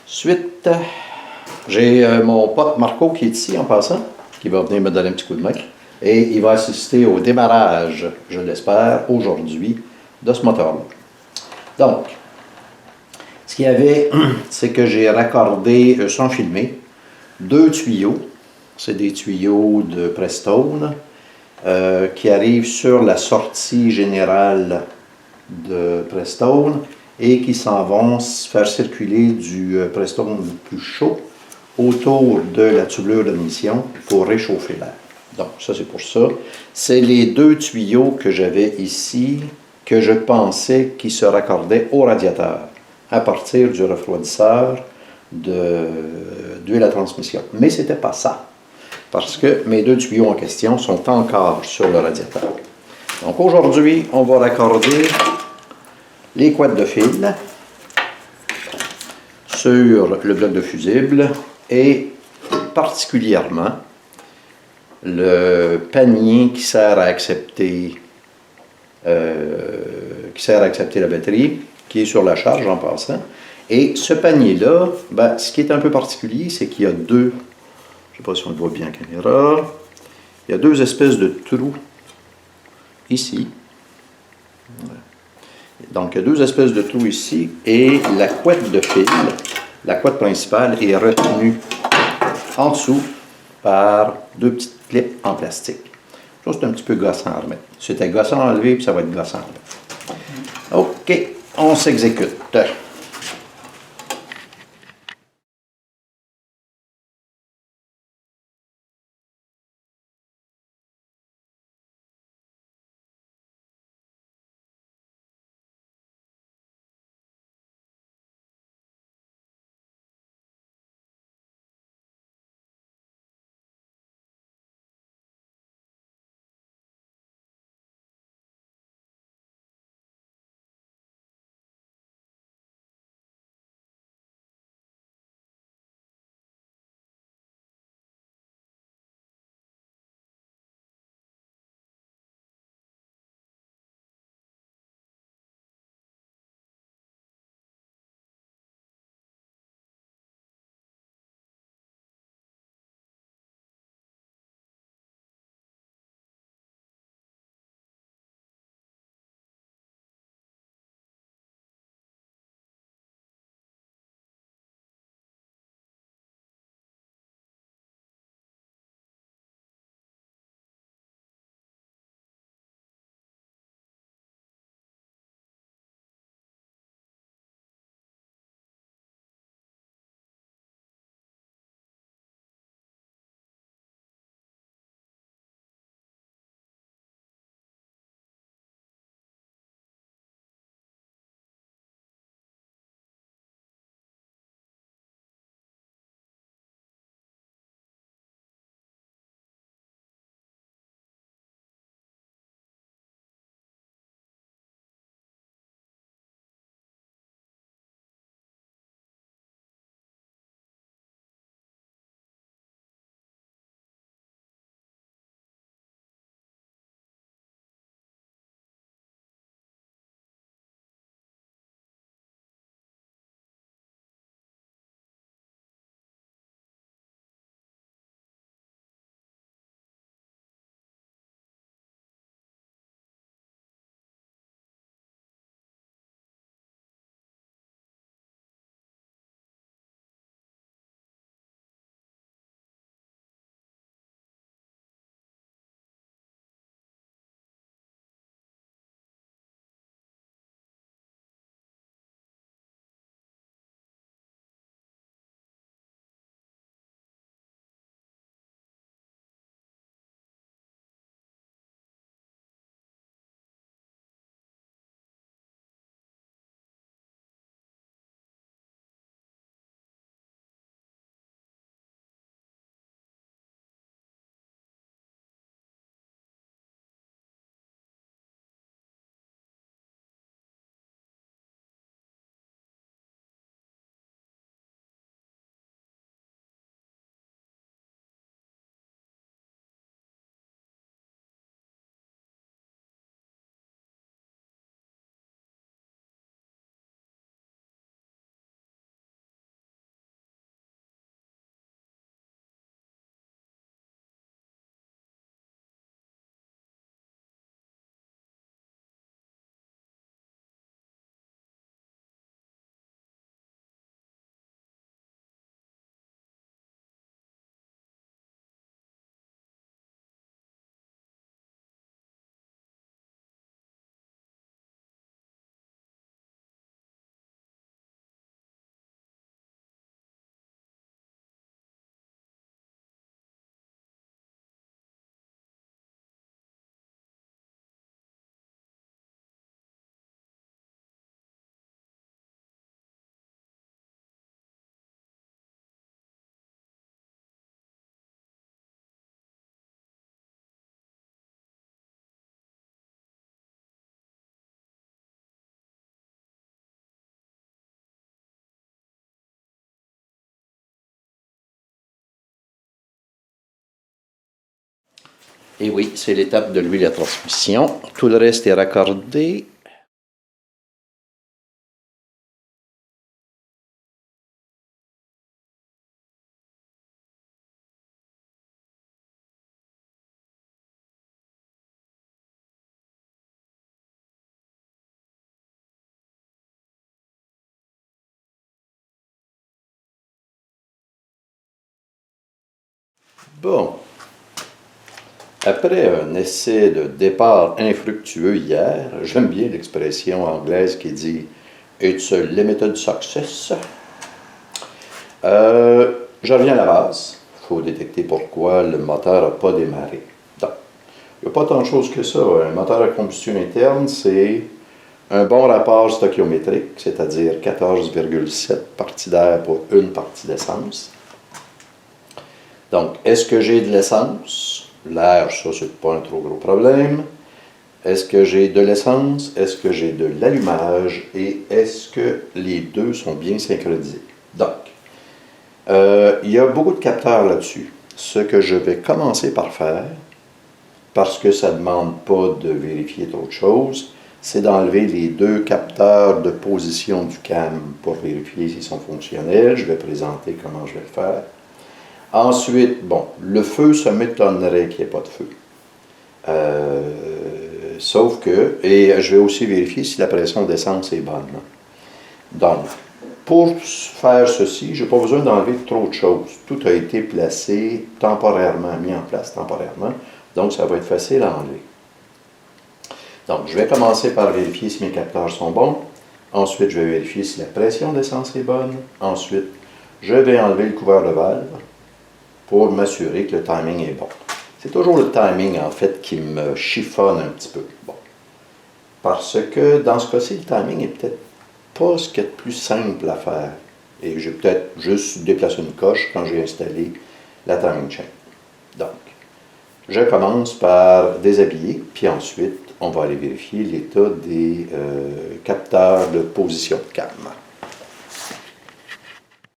Suite, j'ai mon pote Marco qui est ici en passant, qui va venir me donner un petit coup de main. Et il va assister au démarrage, je l'espère, aujourd'hui, de ce moteur-là. Donc, ce qu'il y avait, c'est que j'ai raccordé, sans filmer, deux tuyaux. C'est des tuyaux de Prestone qui arrivent sur la sortie générale de Prestone et qui s'en vont faire circuler du Prestone plus chaud autour de la tubulure d'admission pour réchauffer l'air. Donc, ça, c'est pour ça. C'est les deux tuyaux que j'avais ici, que je pensais qui se raccordaient au radiateur à partir du refroidisseur d'huile à transmission. Mais ce n'était pas ça, parce que mes deux tuyaux en question sont encore sur le radiateur. Donc, aujourd'hui, on va raccorder les couettes de fil sur le bloc de fusible et particulièrement le panier qui sert à accepter la batterie, qui est sur la charge en passant. Et ce panier-là, ben, ce qui est un peu particulier, c'est qu'il y a deux, je ne sais pas si on le voit bien en caméra, il y a deux espèces de trous ici. Donc, il y a deux espèces de trous ici, et la couette de fil, la couette principale, est retenue en dessous par deux petites clips en plastique. Ça, c'est un petit peu gossant à remettre. C'était gossant à enlever, puis ça va être gossant à remettre. OK, on s'exécute. Et oui, c'est l'étape de l'huile à transmission. Tout le reste est raccordé. Bon. Après un essai de départ infructueux hier, j'aime bien l'expression anglaise qui dit It's a limited success. Je reviens à la base. Il faut détecter pourquoi le moteur n'a pas démarré. Donc, il n'y a pas tant de choses que ça. Un moteur à combustion interne, c'est un bon rapport stoichiométrique, c'est-à-dire 14,7 parties d'air pour une partie d'essence. Donc, est-ce que j'ai de l'essence? L'air, ça, c'est pas un trop gros problème. Est-ce que j'ai de l'essence? Est-ce que j'ai de l'allumage? Et est-ce que les deux sont bien synchronisés? Donc, il y a beaucoup de capteurs là-dessus. Ce que je vais commencer par faire, parce que ça ne demande pas de vérifier trop de choses, c'est d'enlever les deux capteurs de position du cam pour vérifier s'ils sont fonctionnels. Je vais présenter comment je vais le faire. Ensuite, bon, le feu, ça m'étonnerait qu'il n'y ait pas de feu. Sauf que, et je vais aussi vérifier si la pression d'essence est bonne. Donc, pour faire ceci, je n'ai pas besoin d'enlever trop de choses. Tout a été placé temporairement, mis en place temporairement. Donc, ça va être facile à enlever. Donc, je vais commencer par vérifier si mes capteurs sont bons. Ensuite, je vais vérifier si la pression d'essence est bonne. Ensuite, je vais enlever le couvert de valve pour m'assurer que le timing est bon. C'est toujours le timing, en fait, qui me chiffonne un petit peu. Bon. Parce que, dans ce cas-ci, le timing est peut-être pas ce qu'il y a de plus simple à faire. Et j'ai peut-être juste déplacé une coche quand j'ai installé la timing chain. Donc, je commence par déshabiller, puis ensuite, on va aller vérifier l'état des capteurs de position de cam.